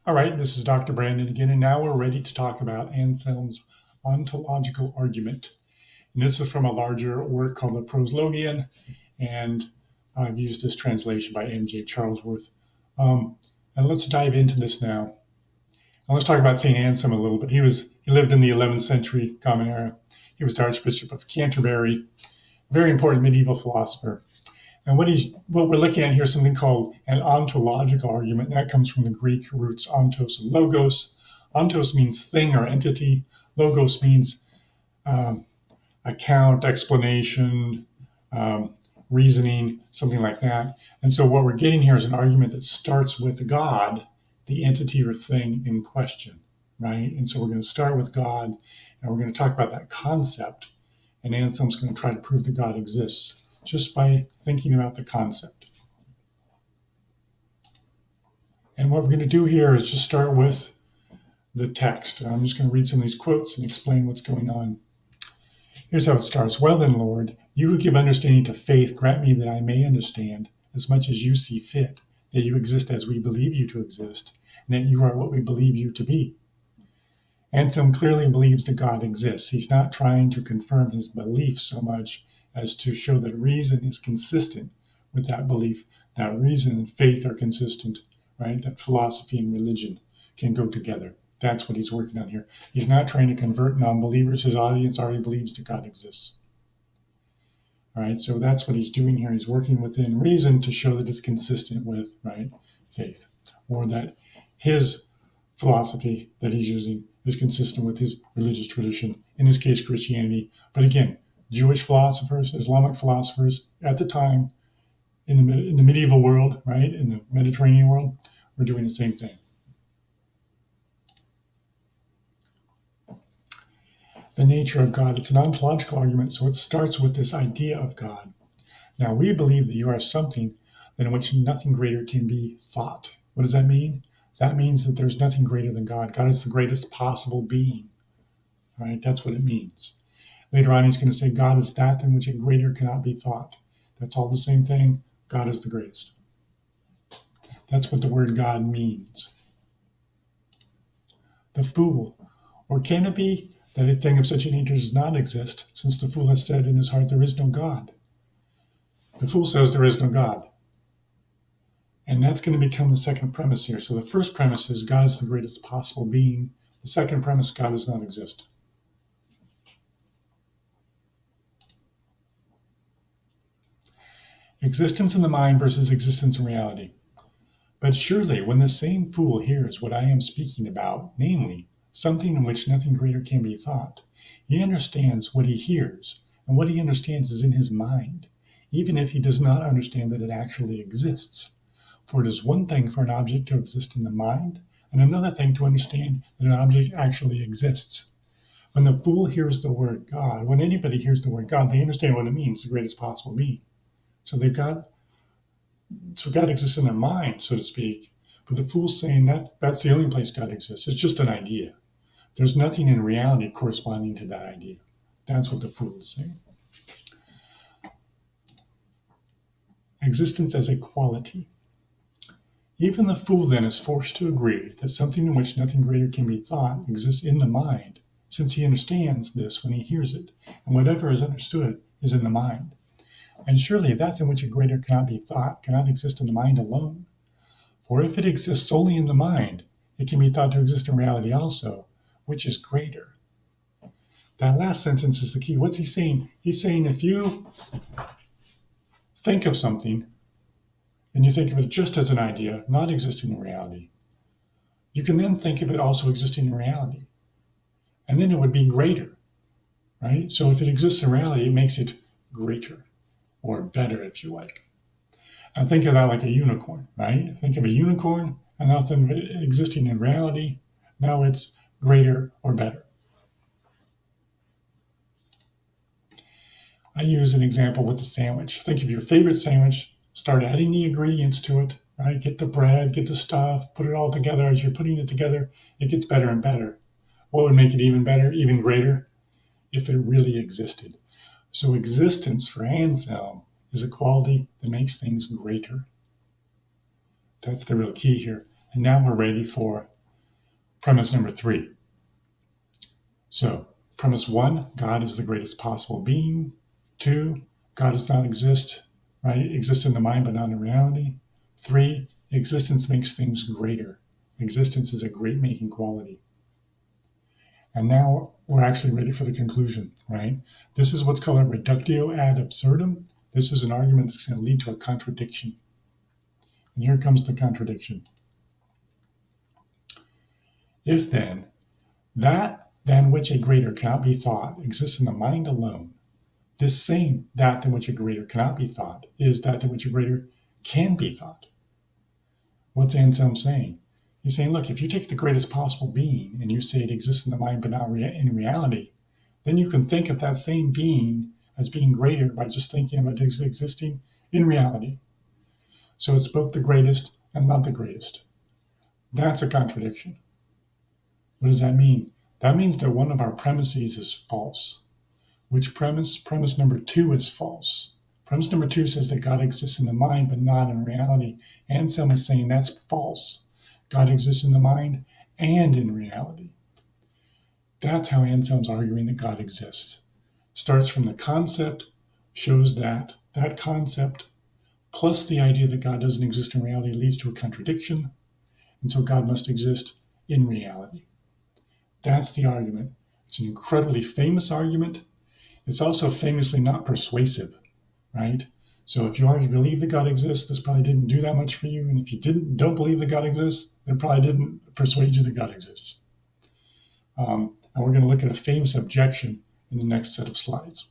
All right, this is Dr. Brandon again, and now we're ready to talk about Anselm's ontological argument. And this is from a larger work called the Proslogion, and I've used this translation by M.J. Charlesworth. And let's dive into this now. And let's talk about St. Anselm a little bit. He lived in the 11th century Common Era. He was the Archbishop of Canterbury, a very important medieval philosopher. And what we're looking at here is something called an ontological argument. That comes from the Greek roots ontos and logos. Ontos means thing or entity. Logos means um, account, explanation, reasoning, something like that. And so what we're getting here is an argument that starts with God, the entity or thing in question, right? And so we're going to start with God, and we're going to talk about that concept. And Anselm's going to try to prove that God exists just by thinking about the concept. And what we're going to do here is just start with the text. I'm just going to read some of these quotes and explain what's going on. Here's how it starts. Well then, Lord, you who give understanding to faith, grant me that I may understand, as much as you see fit, that you exist as we believe you to exist, and that you are what we believe you to be. Anselm clearly believes that God exists. He's not trying to confirm his belief so much as to show that reason is consistent with that belief, that reason and faith are consistent, right? That philosophy and religion can go together. That's what he's working on here. He's not trying to convert non-believers. His audience already believes that God exists. All right, so that's what he's doing here. He's working within reason to show that it's consistent with, right, faith, or that his philosophy that he's using is consistent with his religious tradition, in this case, Christianity. But again, Jewish philosophers, Islamic philosophers at the time in the medieval world, right, in the Mediterranean world, were doing the same thing. The nature of God, it's an ontological argument, so it starts with this idea of God. Now, we believe that you are something than which nothing greater can be thought. What does that mean? That means that there's nothing greater than God. God is the greatest possible being. All right, that's what it means. Later on, he's going to say God is that than which a greater cannot be thought. That's all the same thing. God is the greatest. That's what the word God means. The fool. Or can it be that a thing of such a nature does not exist, since the fool has said in his heart there is no God? The fool says there is no God. And that's going to become the second premise here. So the first premise is God is the greatest possible being. The second premise, God does not exist. Existence in the mind versus existence in reality. But surely when the same fool hears what I am speaking about, namely, something in which nothing greater can be thought, he understands what he hears, and what he understands is in his mind, even if he does not understand that it actually exists. For it is one thing for an object to exist in the mind, and another thing to understand that an object actually exists. When the fool hears the word God, when anybody hears the word God, they understand what it means, the greatest possible being. So God exists in their mind, so to speak, but the fool's saying that's the only place God exists. It's just an idea. There's nothing in reality corresponding to that idea. That's what the fool is saying. Existence as a quality. Even the fool then is forced to agree that something in which nothing greater can be thought exists in the mind, since he understands this when he hears it, and whatever is understood is in the mind. And surely that in which a greater cannot be thought cannot exist in the mind alone. For if it exists solely in the mind, it can be thought to exist in reality also, which is greater. That last sentence is the key. What's he saying? He's saying if you think of something, and you think of it just as an idea, not existing in reality, you can then think of it also existing in reality. And then it would be greater, right? So if it exists in reality, it makes it greater, or better, if you like. And think of that like a unicorn, right? Think of a unicorn, and nothing existing in reality, now it's greater or better. I use an example with a sandwich. Think of your favorite sandwich, start adding the ingredients to it, right? Get the bread, get the stuff, put it all together. As you're putting it together, it gets better and better. What would make it even better, even greater? If it really existed. So existence for Anselm is a quality that makes things greater. That's the real key here. And now we're ready for premise number 3. So, premise 1, God is the greatest possible being. 2, God does not exist, right? It exists in the mind, but not in reality. 3, existence makes things greater. Existence is a great-making quality. And now we're actually ready for the conclusion, right? This is what's called a reductio ad absurdum. This is an argument that's going to lead to a contradiction. And here comes the contradiction. If then, that than which a greater cannot be thought exists in the mind alone, this same that than which a greater cannot be thought is that than which a greater can be thought. What's Anselm saying? He's saying, look, if you take the greatest possible being and you say it exists in the mind but not in reality, then you can think of that same being as being greater by just thinking about it existing in reality. So it's both the greatest and not the greatest. That's a contradiction. What does that mean? That means that one of our premises is false. Which premise? Premise number 2 is false. Premise number 2 says that God exists in the mind but not in reality. Anselm is saying that's false. God exists in the mind and in reality. That's how Anselm's arguing that God exists. Starts from the concept, shows that that concept plus the idea that God doesn't exist in reality leads to a contradiction, and so God must exist in reality. That's the argument. It's an incredibly famous argument. It's also famously not persuasive, right? So if you already believe that God exists, this probably didn't do that much for you. And if you don't believe that God exists, it probably didn't persuade you that God exists. And we're going to look at a famous objection in the next set of slides.